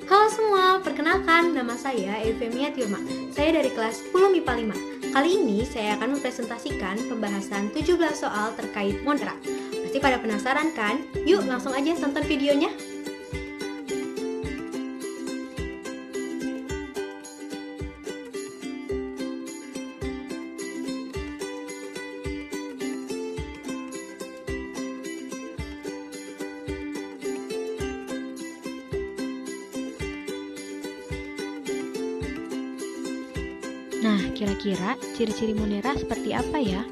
Halo semua, perkenalkan nama saya Eufemia Tiurma. Saya dari kelas 10 MIPA 5. Kali ini saya akan mempresentasikan pembahasan 17 soal terkait Monera. Pasti pada penasaran kan? Yuk langsung aja tonton videonya. Nah, kira-kira ciri-ciri Monera seperti apa ya?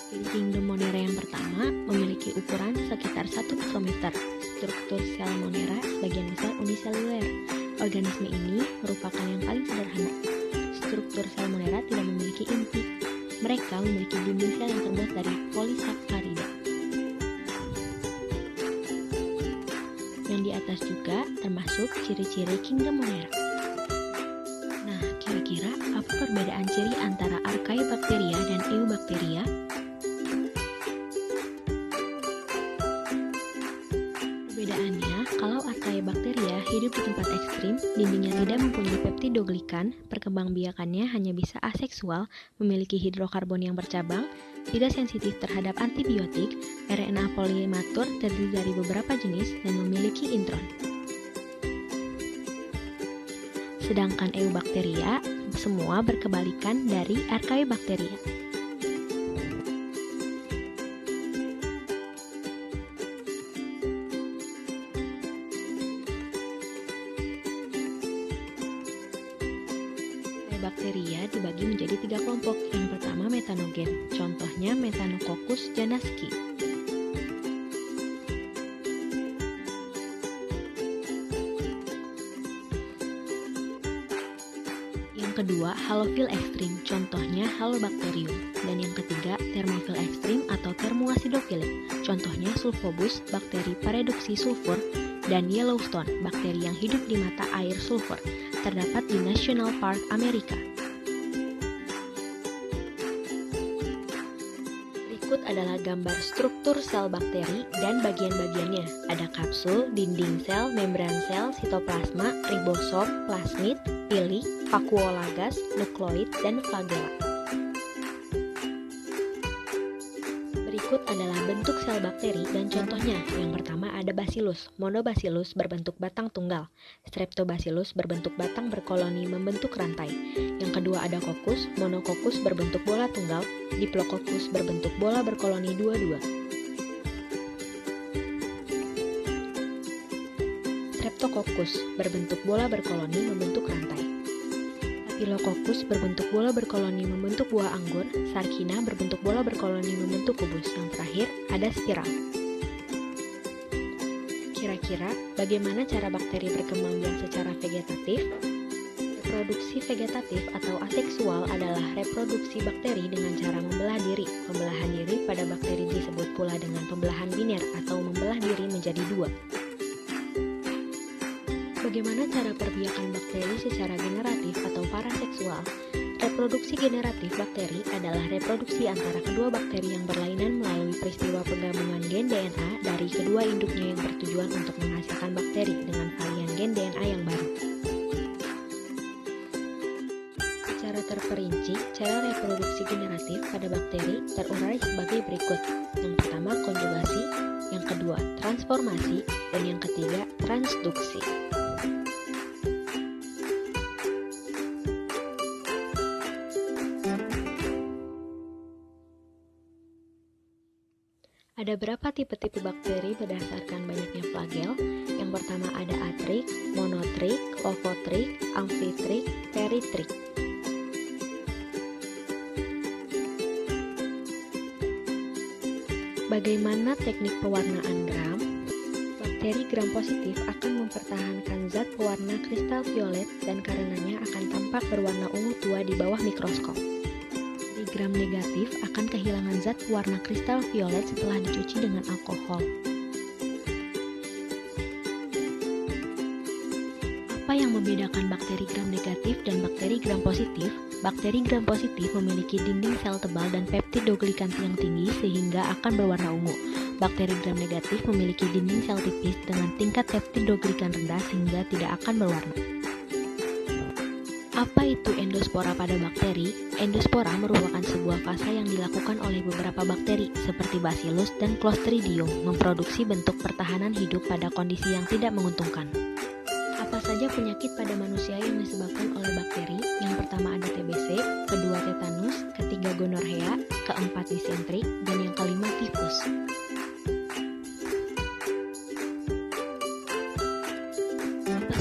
Ciri kingdom Monera yang pertama memiliki ukuran sekitar 1 mikrometer. Struktur sel Monera sebagian besar uniseluler. Organisme ini merupakan yang paling sederhana. Struktur sel Monera tidak memiliki inti. Mereka memiliki dinding sel yang terbuat dari polisakarida. Yang di atas juga termasuk ciri-ciri kingdom Monera. Nah, kira-kira apa perbedaan ciri antara Archaebacteria dan Eubacteria? Perbedaannya, kalau Archaebacteria hidup di tempat ekstrim, dindingnya tidak mempunyai peptidoglikan, perkembangbiakannya hanya bisa aseksual, memiliki hidrokarbon yang bercabang, tidak sensitif terhadap antibiotik, RNA polimatur terdiri dari beberapa jenis, dan memiliki intron. Sedangkan Eubacteria semua berkebalikan dari Archaebacteria. Archaebacteria dibagi menjadi 3 kelompok. Yang pertama metanogen, contohnya Methanococcus janasci. Yang kedua, halofil ekstrim, contohnya Halobacterium. Dan yang ketiga, thermofil ekstrim atau Thermoacidophile, contohnya Sulfobus, bakteri paredoksi sulfur, dan Yellowstone, bakteri yang hidup di mata air sulfur, terdapat di National Park Amerika. Berikut adalah gambar struktur sel bakteri dan bagian-bagiannya. Ada kapsul, dinding sel, membran sel, sitoplasma, ribosom, plasmid, pili, vakuolagas, nukleoid, dan flagella. Berikut adalah bentuk sel bakteri dan contohnya. Yang pertama ada Bacillus, Monobacillus berbentuk batang tunggal, Streptobacillus berbentuk batang berkoloni membentuk rantai. Yang kedua ada Coccus, Monococcus berbentuk bola tunggal, Diplococcus berbentuk bola berkoloni dua-dua. Streptococcus berbentuk bola berkoloni membentuk rantai. Staphylococcus berbentuk bola berkoloni membentuk buah anggur, Sarcina berbentuk bola berkoloni membentuk kubus. Yang terakhir ada spiral. Kira-kira bagaimana cara bakteri berkembang biak secara vegetatif? Reproduksi vegetatif atau aseksual adalah reproduksi bakteri dengan cara membelah diri. Pembelahan diri pada bakteri disebut pula dengan pembelahan biner atau membelah diri menjadi dua. Bagaimana cara perbiakan bakteri secara generatif atau paraseksual? Reproduksi generatif bakteri adalah reproduksi antara kedua bakteri yang berlainan melalui peristiwa penggabungan gen DNA dari kedua induknya yang bertujuan untuk menghasilkan bakteri dengan varian gen DNA yang baru. Secara terperinci, cara reproduksi generatif pada bakteri terurai sebagai berikut. Yang pertama konjugasi, yang kedua transformasi, dan yang ketiga transduksi. Ada berapa tipe-tipe bakteri berdasarkan banyaknya flagel? Yang pertama ada atrik, monotrik, ovotrik, amfitrik, peritrik. Bagaimana teknik pewarnaan gram? Bakteri gram positif akan mempertahankan zat pewarna kristal violet dan karenanya akan tampak berwarna ungu tua di bawah mikroskop. Gram negatif akan kehilangan zat pewarna kristal violet setelah dicuci dengan alkohol. Apa yang membedakan bakteri gram negatif dan bakteri gram positif? Bakteri gram positif memiliki dinding sel tebal dan peptidoglikan yang tinggi sehingga akan berwarna ungu. bakteri gram negatif memiliki dinding sel tipis dengan tingkat peptidoglikan rendah sehingga tidak akan berwarna. Apa itu endospora pada bakteri? Endospora merupakan sebuah fase yang dilakukan oleh beberapa bakteri seperti Bacillus dan Clostridium memproduksi bentuk pertahanan hidup pada kondisi yang tidak menguntungkan. Apa saja penyakit pada manusia yang disebabkan oleh bakteri? Yang pertama ada TBC, kedua tetanus, ketiga gonorrea, keempat disentri, dan yang kelima tifus.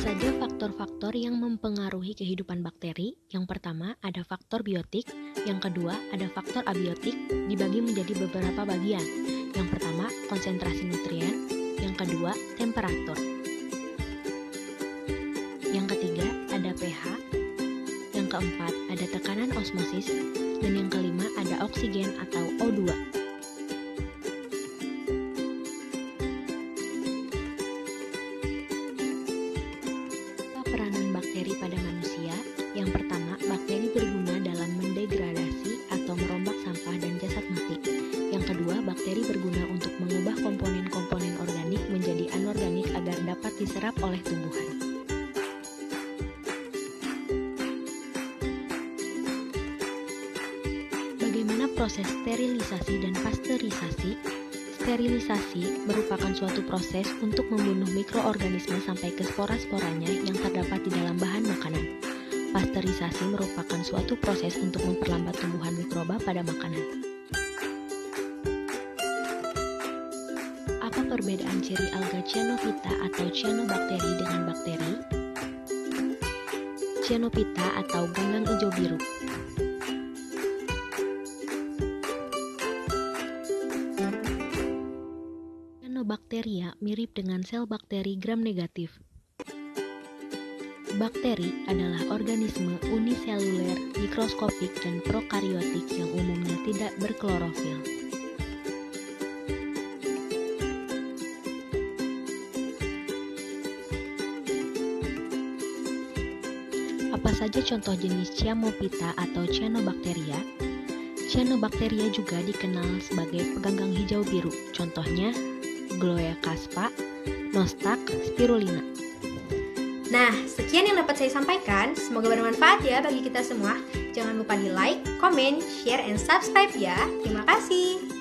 Saja faktor-faktor yang mempengaruhi kehidupan bakteri. Yang pertama ada faktor biotik, yang kedua ada faktor abiotik, dibagi menjadi beberapa bagian. Yang pertama konsentrasi nutrien, yang kedua temperatur, yang ketiga ada pH, yang keempat ada tekanan osmosis, dan yang kelima ada oksigen atau O2. Peranan bakteri pada manusia. Yang pertama, bakteri berguna dalam mendegradasi atau merombak sampah dan jasad mati. Yang kedua, bakteri berguna untuk mengubah komponen-komponen organik menjadi anorganik agar dapat diserap oleh tumbuhan. Bagaimana proses sterilisasi dan pasteurisasi? Sterilisasi merupakan suatu proses untuk membunuh mikroorganisme sampai ke spora-sporanya yang terdapat di dalam bahan makanan. Pasteurisasi merupakan suatu proses untuk memperlambat tumbuhan mikroba pada makanan. Apa perbedaan ciri alga Cyanophyta atau cyanobacteria dengan bakteri? Cyanophyta atau ganggang ijo biru. Cyanobacteria mirip dengan sel bakteri gram negatif. Bakteri adalah organisme uniseluler, mikroskopik, dan prokariotik yang umumnya tidak berklorofil. Apa saja contoh jenis Cyanophyta atau Cyanobacteria? Cyanobacteria juga dikenal sebagai peganggang hijau biru, contohnya Gloeocaspa, Nostac, Spirulina. Nah, sekian yang dapat saya sampaikan. Semoga bermanfaat ya bagi kita semua. Jangan lupa di like, comment, share, and subscribe ya. Terima kasih.